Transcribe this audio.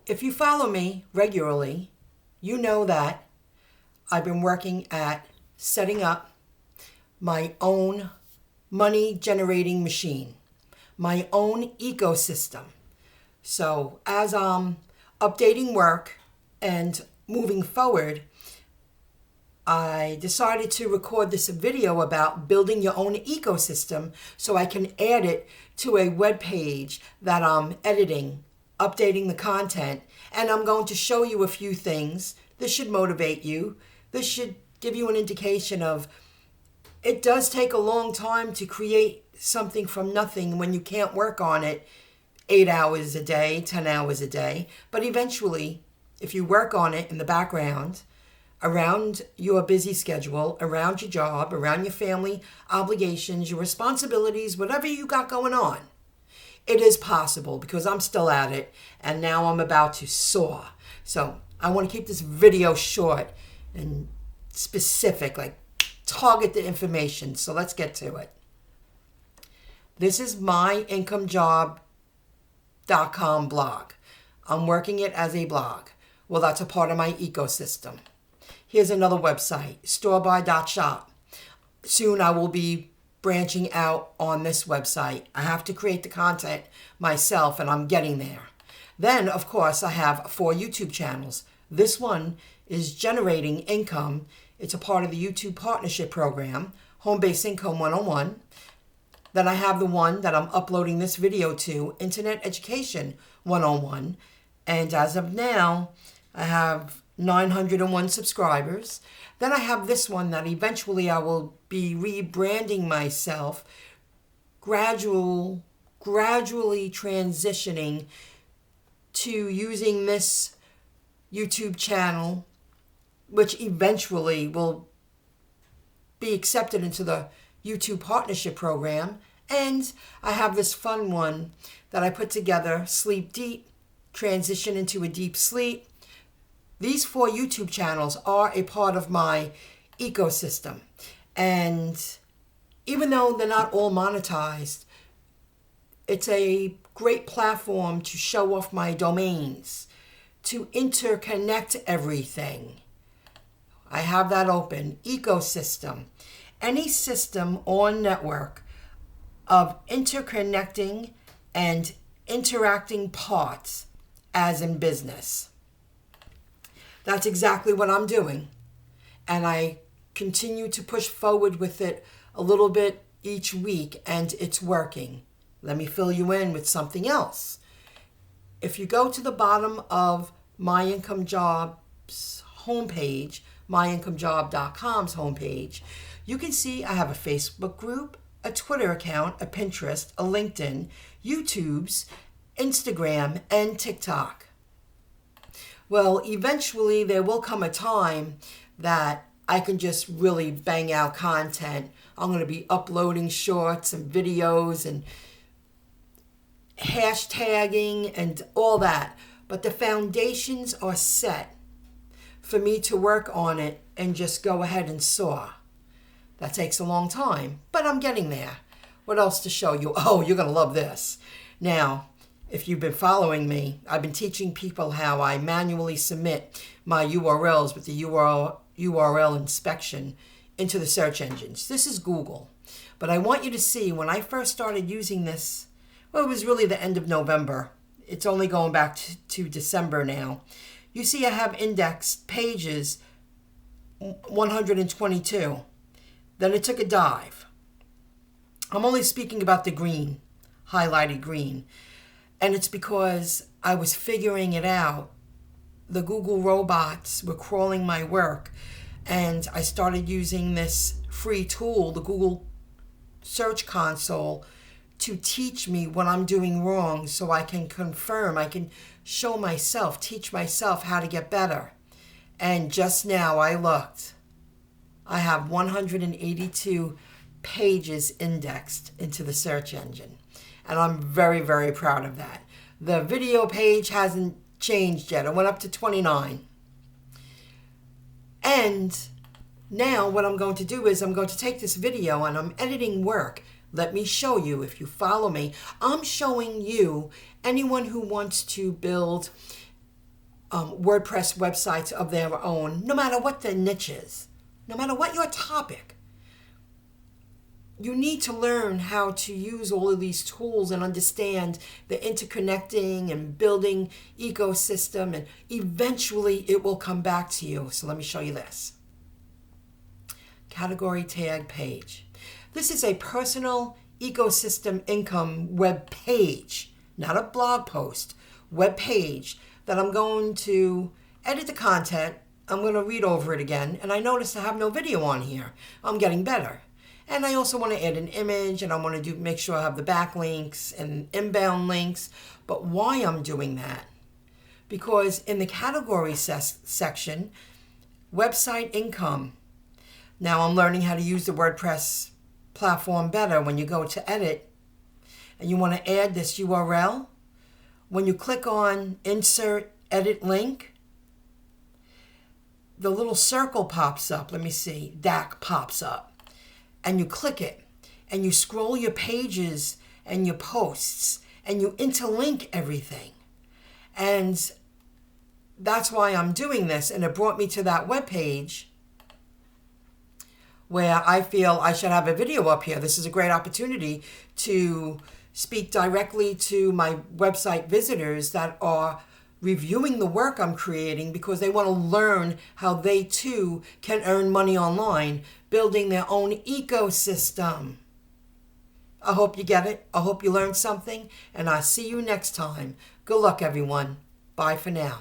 If you follow me regularly, you know that I've been working at setting up my own money generating machine, my own ecosystem. So as I'm updating work and moving forward, I decided to record this video about building your own ecosystem so I can add it to a web page that I'm editing, updating the content, and I'm going to show you a few things. This should motivate you. This should give you an indication of it does take a long time to create something from nothing when you can't work on it 8 hours a day, 10 hours a day. But eventually, if you work on it in the background, around your busy schedule, around your job, around your family obligations, your responsibilities, whatever you got going on, it is possible because I'm still at it and now I'm about to soar. So I want to keep this video short and specific, like target the information. So let's get to it. This is myincomejob.com blog. I'm working it as a blog. Well, that's a part of my ecosystem. Here's another website, storebuy.shop. Soon I will be branching out on this website. I have to create the content myself, and I'm getting there. Then, of course, I have 4 YouTube channels. This one is generating income. It's a part of the YouTube partnership program, Home Base Income 101. Then I have the one that I'm uploading this video to, Internet Education 101. And as of now, I have 901 subscribers. Then I have this one that eventually I will be rebranding myself, gradually transitioning to using this YouTube channel, which eventually will be accepted into the YouTube partnership program. And I have this fun one that I put together, Sleep Deep, Transition into a Deep Sleep. These 4 YouTube channels are a part of my ecosystem. And even though they're not all monetized, it's a great platform to show off my domains, to interconnect everything. I have that open. Ecosystem. Any system or network of interconnecting and interacting parts, as in business. That's exactly what I'm doing. And I continue to push forward with it a little bit each week, and it's working. Let me fill you in with something else. If you go to the bottom of My Income Job's homepage, myincomejob.com's homepage, you can see I have a Facebook group, a Twitter account, a Pinterest, a LinkedIn, YouTube's, Instagram, and TikTok. Well, eventually there will come a time that I can just really bang out content. I'm going to be uploading shorts and videos and hashtagging and all that. But the foundations are set for me to work on it and just go ahead and soar. That takes a long time, but I'm getting there. What else to show you? Oh, you're going to love this. Now, if you've been following me, I've been teaching people how I manually submit my URLs with the URL inspection into the search engines. This is Google. But I want you to see when I first started using this, well, it was really the end of November. It's only going back to December now. You see I have indexed pages 122. Then it took a dive. I'm only speaking about the green, highlighted green. And it's because I was figuring it out. The Google robots were crawling my work. And I started using this free tool, the Google Search Console, to teach me what I'm doing wrong so I can confirm, I can show myself, teach myself how to get better. And just now I looked. I have 182 pages indexed into the search engine. And I'm very, very proud of that. The video page hasn't changed yet. It went up to 29. And now what I'm going to do is I'm going to take this video and I'm editing work. Let me show you, if you follow me, I'm showing you, anyone who wants to build WordPress websites of their own, no matter what their niche is, no matter what your topic. You need to learn how to use all of these tools and understand the interconnecting and building ecosystem, and eventually it will come back to you. So let me show you this. Category tag page. This is a personal ecosystem income web page, not a blog post, web page that I'm going to edit the content. I'm going to read over it again, and I notice I have no video on here. I'm getting better. And I also want to add an image, and I want to make sure I have the backlinks and inbound links. But why I'm doing that? Because in the category section, website income. Now I'm learning how to use the WordPress platform better. When you go to edit and you want to add this URL, when you click on insert edit link, the little circle pops up. Let me see, DAC pops up. And you click it, and you scroll your pages and your posts, and you interlink everything. And that's why I'm doing this, and it brought me to that webpage where I feel I should have a video up here. This is a great opportunity to speak directly to my website visitors that are reviewing the work I'm creating because they want to learn how they too can earn money online, building their own ecosystem. I hope you get it. I hope you learned something, and I'll see you next time. Good luck, everyone. Bye for now.